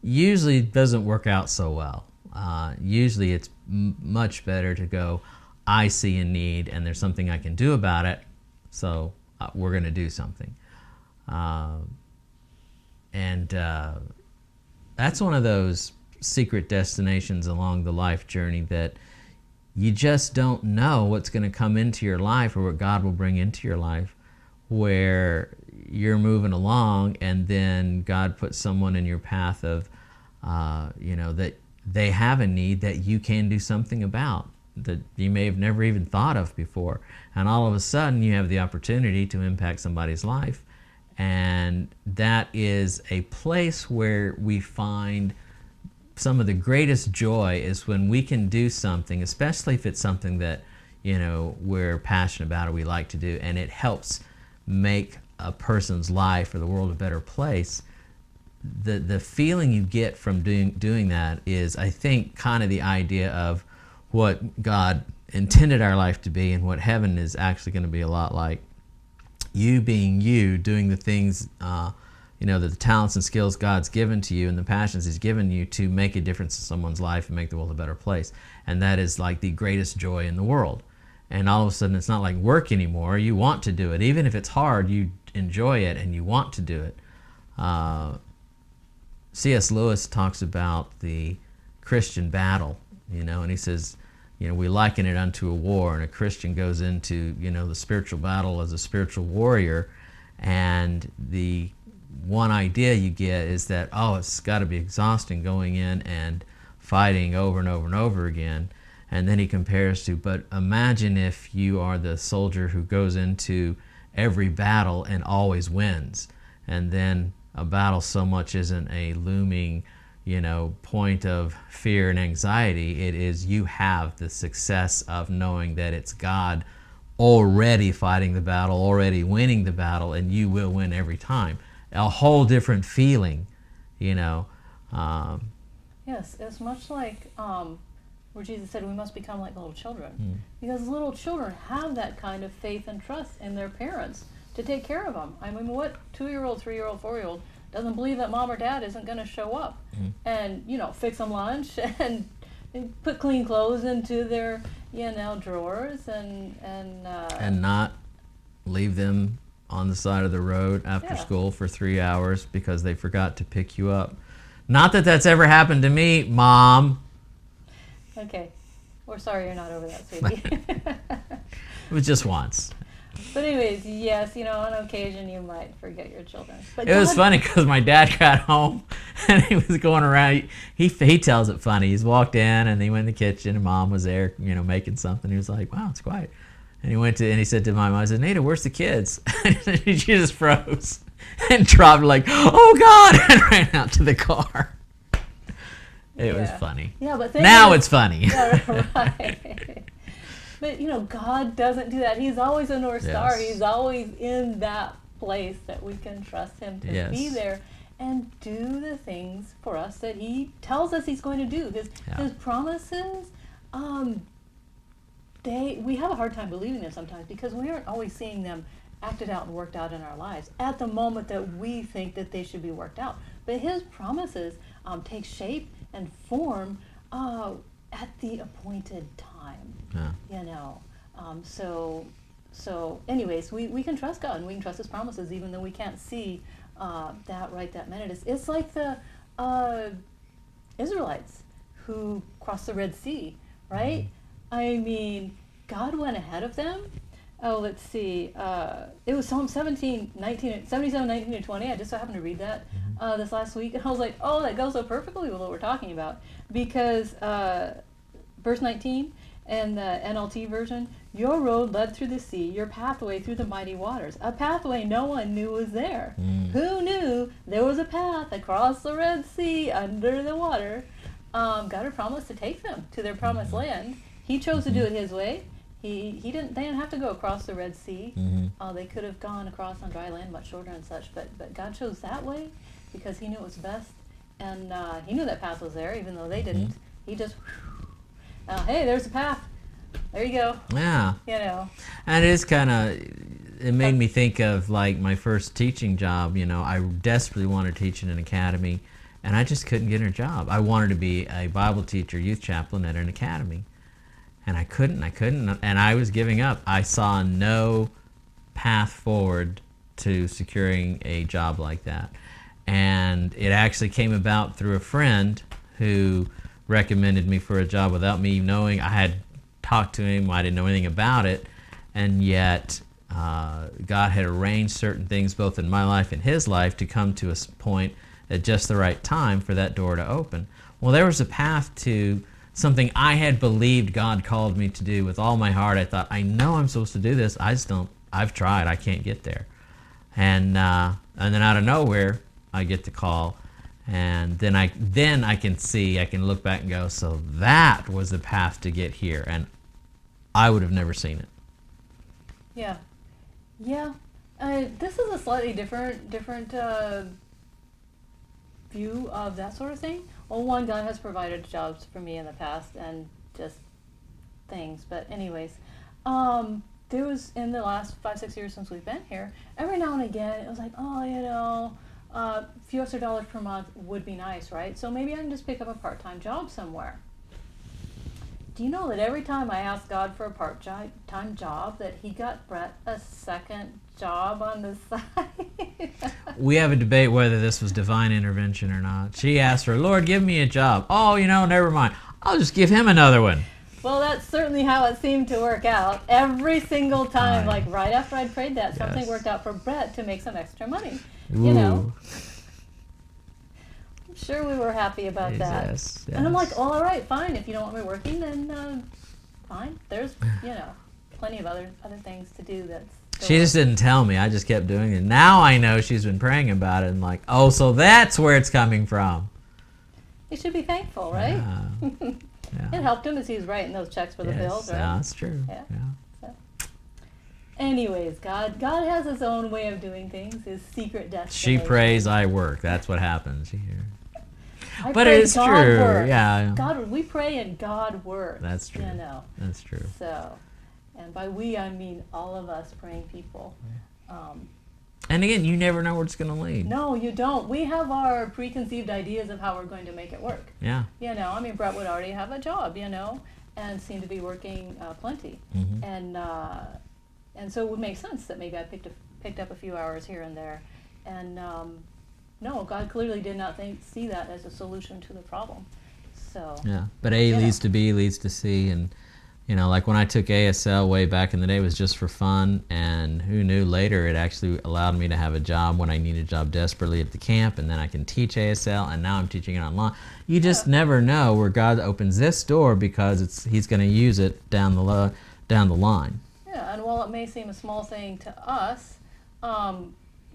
usually doesn't work out so well. Usually it's much better to go, I see a need and there's something I can do about it, so we're going to do something. And that's one of those secret destinations along the life journey that you just don't know what's going to come into your life or what God will bring into your life, where you're moving along and then God puts someone in your path of, that they have a need that you can do something about, that you may have never even thought of before. And all of a sudden you have the opportunity to impact somebody's life. And that is a place where we find some of the greatest joy is when we can do something, especially if it's something that, we're passionate about or we like to do, and it helps make a person's life or the world a better place. The feeling you get from doing that is, I think, kind of the idea of what God intended our life to be and what heaven is actually going to be a lot like. You being you, doing the things, the talents and skills God's given to you and the passions He's given you to make a difference in someone's life and make the world a better place. And that is like the greatest joy in the world. And all of a sudden it's not like work anymore. You want to do it. Even if it's hard, you enjoy it and you want to do it. C.S. Lewis talks about the Christian battle, and he says, we liken it unto a war, and a Christian goes into, the spiritual battle as a spiritual warrior, and the one idea you get is that, oh, it's got to be exhausting going in and fighting over and over and over again. And then he compares to, but imagine if you are the soldier who goes into every battle and always wins. And then a battle so much isn't a looming, point of fear and anxiety. It is you have the success of knowing that it's God already fighting the battle, already winning the battle, and you will win every time. A whole different feeling, Yes, it's much like where Jesus said we must become like little children. Because little children have that kind of faith and trust in their parents to take care of them. I mean, what 2-year-old, 3-year-old, 4-year-old doesn't believe that mom or dad isn't going to show up and, fix them lunch and put clean clothes into their, drawers and not leave them on the side of the road after school for 3 hours because they forgot to pick you up. Not that that's ever happened to me, Mom. Okay. We're sorry you're not over that, sweetie. It was just once. But anyways, yes, on occasion you might forget your children. But it was funny because my dad got home and he was going around. He tells it funny. He's walked in and he went in the kitchen and Mom was there, making something. He was like, wow, it's quiet. And he said to my mom, I said, Nada, where's the kids? And she just froze and dropped like, oh God, and ran out to the car. It was funny. Yeah, but now it's funny. Yeah, right. But God doesn't do that. He's always a North Star. He's always in that place that we can trust Him to be there and do the things for us that He tells us He's going to do. His promises, we have a hard time believing them sometimes because we aren't always seeing them acted out and worked out in our lives at the moment that we think that they should be worked out. But his promises take shape and form at the appointed time. Yeah. You know, so anyways, we can trust God and we can trust his promises even though we can't see that right that minute. It's like the Israelites who crossed the Red Sea, right? I mean, God went ahead of them. Oh, let's see. It was Psalm 77, 19 to 20. I just so happened to read that this last week. And I was like, oh, that goes so perfectly with what we're talking about. Because verse 19 and the NLT version, your road led through the sea, your pathway through the mighty waters. A pathway no one knew was there. Who knew there was a path across the Red Sea under the water? God had promised to take them to their promised land. He chose to do it his way. They didn't have to go across the Red Sea. They could have gone across on dry land much shorter and such, but God chose that way because he knew it was best, and he knew that path was there even though they didn't. He just, hey, there's a path. There you go. Yeah. You know. And it is kind of, it made me think of like my first teaching job. You know, I desperately wanted to teach in an academy, and I just couldn't get a job. I wanted to be a Bible teacher, youth chaplain at an academy. And I couldn't, and I was giving up. I saw no path forward to securing a job like that. And it actually came about through a friend who recommended me for a job without me knowing. I had talked to him, I didn't know anything about it, and yet God had arranged certain things both in my life and his life to come to a point at just the right time for that door to open. Well, there was a path to something I had believed God called me to do with all my heart. I thought, I know I'm supposed to do this. I just don't. I've tried. I can't get there. And then out of nowhere, I get the call, and then I can see. I can look back and go, so that was the path to get here, and I would have never seen it. Yeah. This is a slightly different view of that sort of thing. Well, one, God has provided jobs for me in the past and just things. But anyways, there was in the last 5-6 years since we've been here, every now and again it was like, oh, you know, a few extra dollars per month would be nice, right? So maybe I can just pick up a part-time job somewhere. Do you know that every time I asked God for a part-time job, that he got Brett a second job on the side? We have a debate whether this was divine intervention or not. She asked for, Lord, give me a job. Oh, you know, never mind. I'll just give him another one. Well, that's certainly how it seemed to work out. Every single time, like right after I'd prayed that, something worked out for Brett to make some extra money. Ooh. You know? I'm sure we were happy about that. Yes. And I'm like, oh, all right, fine. If you don't want me working, then fine. There's, you know, plenty of other things to do that's... She just didn't tell me. I just kept doing it. Now I know she's been praying about it and like, oh, so that's where it's coming from. You should be thankful, right? Yeah. It helped him as he was writing those checks for the bills, right? Yeah, that's true. Yeah. So. Anyways, God has his own way of doing things, his secret destiny. She prays, I work. That's what happens here. But it's God true. Works. Yeah. God, we pray and God works. That's true. You know. That's true. So, and by we, I mean all of us praying people. And again, you never know where it's going to lead. No, you don't. We have our preconceived ideas of how we're going to make it work. Yeah. You know, I mean, Brett would already have a job, you know, and seemed to be working plenty. And so it would make sense that maybe I picked up a few hours here and there. And no, God clearly did not see that as a solution to the problem. So yeah, but A leads to B leads to C, and you know, like when I took ASL way back in the day, it was just for fun, and who knew later it actually allowed me to have a job when I needed a job desperately at the camp, and then I can teach ASL, and now I'm teaching it online. You just never know where God opens this door because He's going to use it down the line. Yeah, and while it may seem a small thing to us,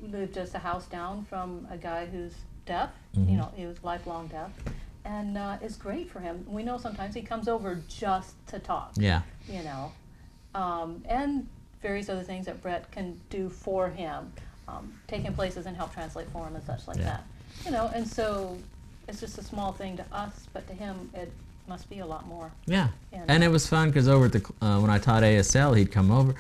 lived just a house down from a guy who's deaf. You know, he was lifelong deaf. And it's great for him. We know sometimes he comes over just to talk. Yeah. You know, and various other things that Brett can do for him, take him places and help translate for him and such like that. You know, and so it's just a small thing to us, but to him it must be a lot more. Yeah. You know? And it was fun because over at the when I taught ASL, he'd come over,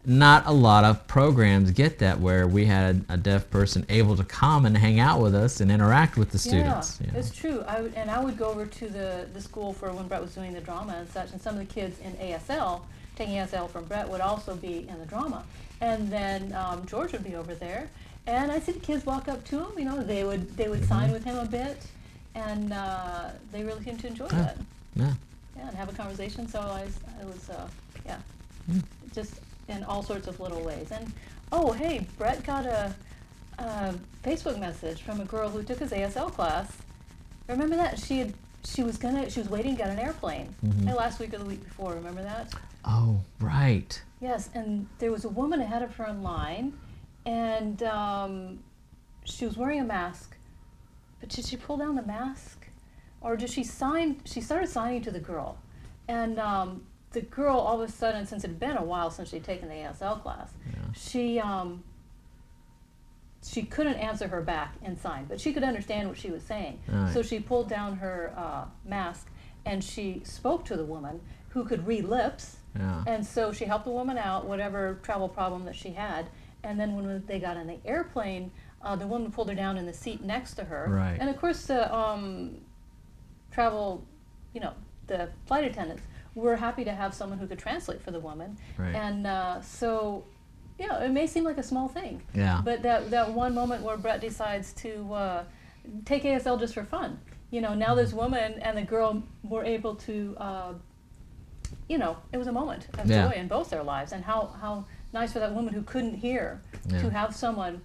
not a lot of programs get that, where we had a deaf person able to come and hang out with us and interact with the students. Yeah, You know. it's true. I would go over to the school for when Brett was doing the drama and such, and some of the kids in ASL, taking ASL from Brett, would also be in the drama. And then George would be over there, and I see the kids walk up to him. You know, they would sign with him a bit, and they really seemed to enjoy that. Yeah. Yeah, and have a conversation. So I was just in all sorts of little ways. And oh, hey, Brett got a Facebook message from a girl who took his ASL class. Remember that? She was waiting to get an airplane. Hey, last week or the week before. Remember that? Oh, right. Yes, and there was a woman ahead of her in line, and she was wearing a mask. But did she pull down the mask, or did she sign? She started signing to the girl, and the girl, all of a sudden, since it had been a while since she'd taken the ASL class, she couldn't answer her back and sign, but she could understand what she was saying. Right. So she pulled down her mask, and she spoke to the woman, who could read lips. Yeah. And so she helped the woman out, whatever travel problem that she had. And then when they got in the airplane, the woman pulled her down in the seat next to her. Right. And of course, the travel, the flight attendants were happy to have someone who could translate for the woman. Right. And so, it may seem like a small thing. Yeah. But that one moment where Brett decides to take ASL just for fun. Now this woman and the girl were able to, it was a moment of joy in both their lives. And how nice for that woman who couldn't hear to have someone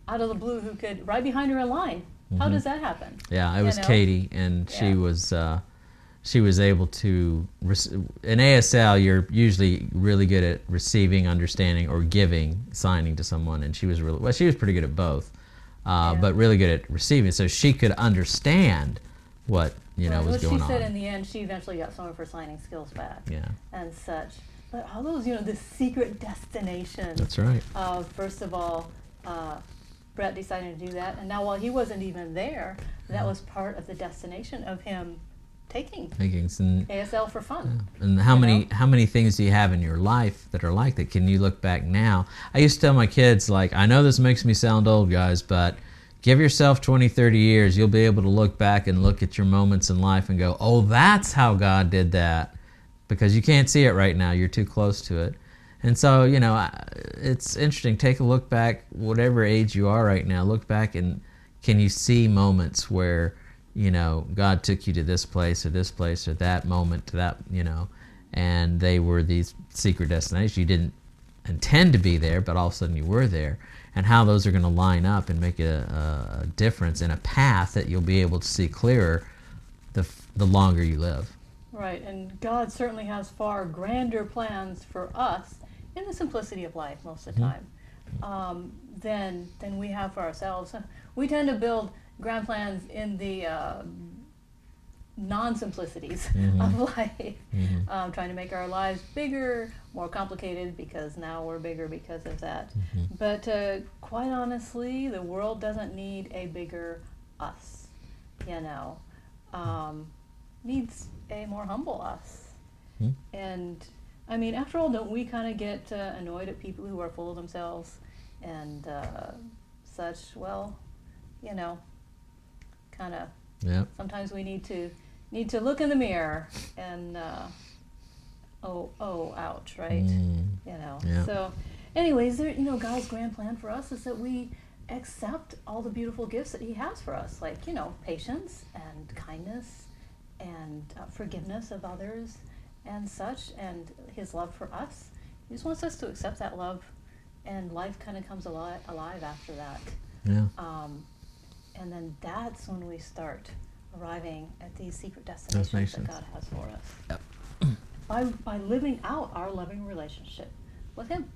out of the blue who could, right behind her in line. How does that happen? Yeah, it was Katie, and she was able to, in ASL, you're usually really good at receiving, understanding, or giving, signing to someone, and she was pretty good at both, but really good at receiving, so she could understand what, was going on. She said in the end, she eventually got some of her signing skills back. Yeah. And such. But all those, the secret destination. That's right. First of all, Brett decided to do that, and now while he wasn't even there, that was part of the destination of him taking ASL for fun. And how many things do you have in your life that are like that? Can you look back now? I used to tell my kids, I know this makes me sound old, guys, but give yourself 20, 30 years, you'll be able to look back and look at your moments in life and go, oh, that's how God did that. Because you can't see it right now, you're too close to it. And so, it's interesting. Take a look back, whatever age you are right now, look back and can you see moments where, God took you to this place or that moment to that, and they were these secret destinations. You didn't intend to be there, but all of a sudden you were there. And how those are going to line up and make a difference in a path that you'll be able to see clearer the longer you live. Right, and God certainly has far grander plans for us in the simplicity of life most of the time than we have for ourselves. We tend to build grand plans in the non-simplicities of life, trying to make our lives bigger, more complicated, because now we're bigger because of that. But quite honestly, the world doesn't need a bigger us, needs a more humble us. And I mean, after all, don't we kind of get annoyed at people who are full of themselves and such? Well, kind of. Sometimes we need to look in the mirror and ouch, right? So anyways, God's grand plan for us is that we accept all the beautiful gifts that he has for us, like patience and kindness and forgiveness of others and such, and his love for us. He just wants us to accept that love, and life kind of comes alive after that. And then that's when we start arriving at these secret destinations that God has for us. By living out our loving relationship with him.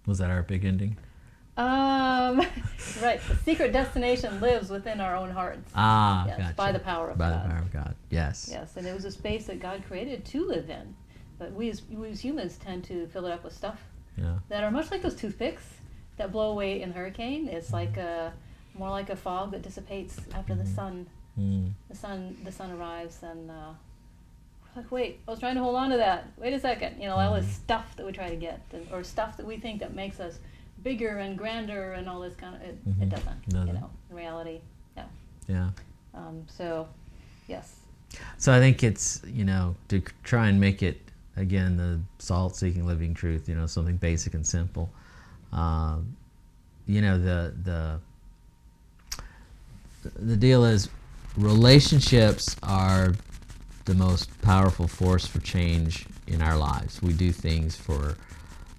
Was that our big ending? Right. The secret destination lives within our own hearts. Yes, gotcha. By the power of God. By the power of God. Yes. Yes, and it was a space that God created to live in. But we as humans tend to fill it up with stuff that are much like those toothpicks that blow away in a hurricane. It's like more like a fog that dissipates after the sun. The sun arrives, and like, wait, I was trying to hold on to that. Wait a second. All this stuff that we try to get, or stuff that we think that makes us bigger and grander and all this kind of, it doesn't. In reality, no. Yeah. So, yes. So I think it's, to try and make it, again, the salt-seeking living truth, something basic and simple. The deal is relationships are the most powerful force for change in our lives. We do things for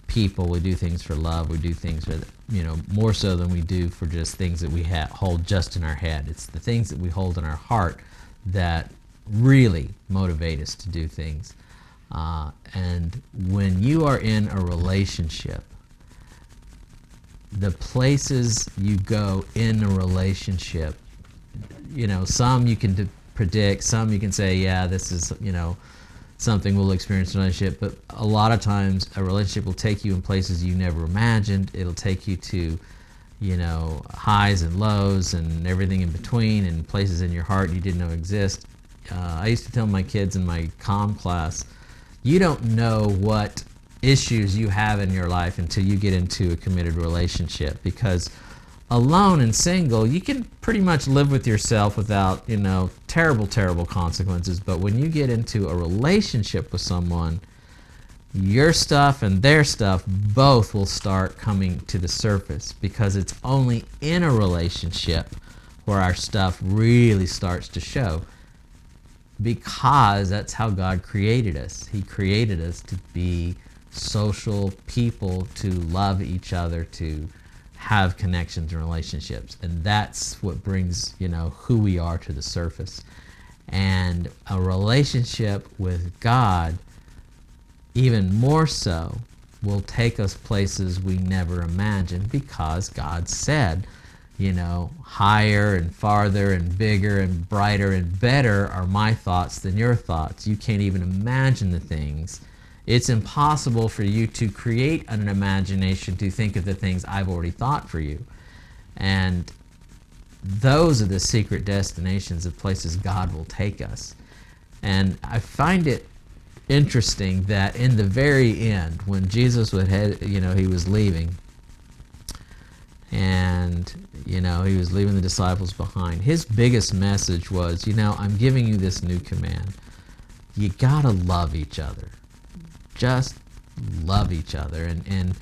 people, we do things for love, we do things for, more so than we do for just things that we hold just in our head. It's the things that we hold in our heart that really motivate us to do things. And when you are in a relationship, the places you go in a relationship, some you can predict, some you can say, yeah, this is, something we'll experience in a relationship, but a lot of times a relationship will take you in places you never imagined. It'll take you to, highs and lows and everything in between, and places in your heart you didn't know exist. I used to tell my kids in my comm class, you don't know what issues you have in your life until you get into a committed relationship, because alone and single, you can pretty much live with yourself without, terrible consequences. But when you get into a relationship with someone, your stuff and their stuff both will start coming to the surface, because it's only in a relationship where our stuff really starts to show, because that's how God created us. He created us to be social people, to love each other, to have connections and relationships, and that's what brings who we are to the surface. And a relationship with God, even more so, will take us places we never imagined, because God said, higher and farther and bigger and brighter and better are my thoughts than your thoughts. You can't even imagine the things. It's impossible for you to create an imagination to think of the things I've already thought for you. And those are the secret destinations of places God will take us. And I find it interesting that in the very end, when Jesus would he was leaving, and he was leaving the disciples behind, his biggest message was, I'm giving you this new command. You gotta love each other. Just love each other. And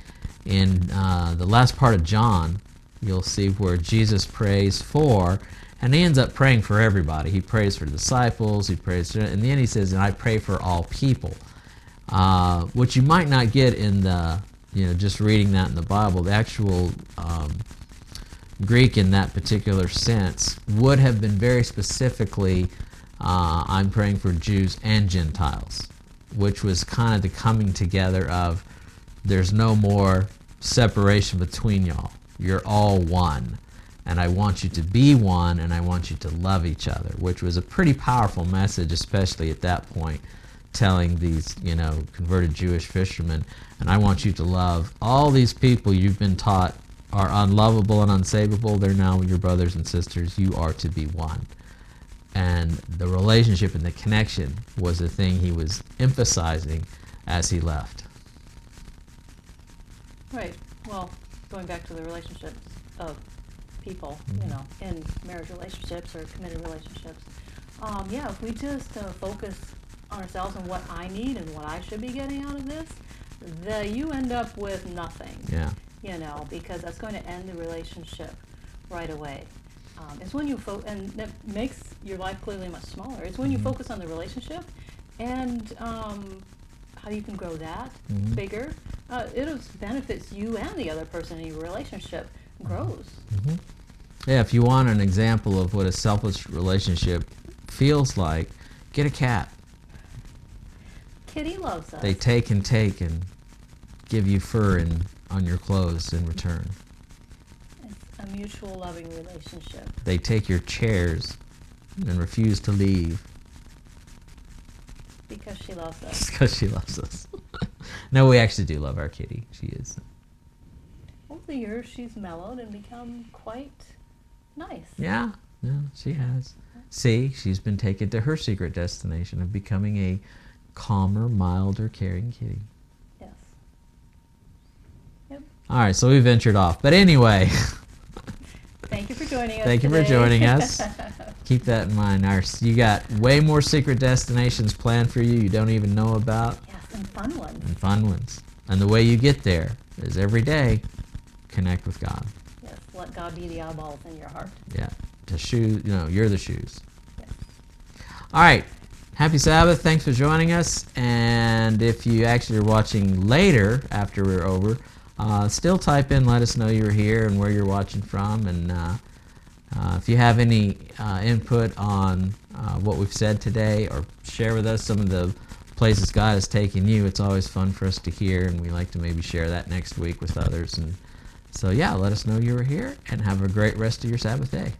in the last part of John, you'll see where Jesus prays for, and he ends up praying for everybody. He prays for the disciples, he prays for, in the end he says, and I pray for all people. Which you might not get in the, just reading that in the Bible. The actual Greek in that particular sense would have been very specifically, I'm praying for Jews and Gentiles, which was kind of the coming together of, there's no more separation between y'all. You're all one. And I want you to be one, and I want you to love each other, which was a pretty powerful message, especially at that point, telling these, converted Jewish fishermen, and I want you to love all these people you've been taught are unlovable and unsavable. They're now your brothers and sisters. You are to be one. And the relationship and the connection was the thing he was emphasizing as he left. Right. Well, going back to the relationships of people, in marriage relationships or committed relationships, if we just focus on ourselves and what I need and what I should be getting out of this, you end up with nothing. Yeah. Because that's going to end the relationship right away. It's when you and that makes your life clearly much smaller. It's when you focus on the relationship and how you can grow that bigger. It benefits you and the other person in your relationship grows. Yeah, if you want an example of what a selfless relationship feels like, get a cat. Kitty loves us. They take and give you fur on your clothes in return. It's a mutual loving relationship. They take your chairs and refuse to leave. Because she loves us. Because she loves us. No, we actually do love our kitty. She is. Over the years, she's mellowed and become quite nice. Yeah. No, she has. See, she's been taken to her secret destination of becoming a calmer, milder, caring kitty. Yes. Yep. All right, so we ventured off. But anyway, Thank you for joining us. thank you for today. joining us. Keep that in mind. You got way more secret destinations planned for you don't even know about. Yes, and fun ones. And fun ones. And the way you get there is every day connect with God. Yes, let God be the eyeballs in your heart. Yeah. To shoes, you're the shoes. Yes. All right. Happy Sabbath. Thanks for joining us. And if you actually are watching later after we're over, still type in, let us know you're here and where you're watching from. And if you have any input on what we've said today, or share with us some of the places God has taken you, it's always fun for us to hear, and we like to maybe share that next week with others. And so, yeah, let us know you were here, and have a great rest of your Sabbath day.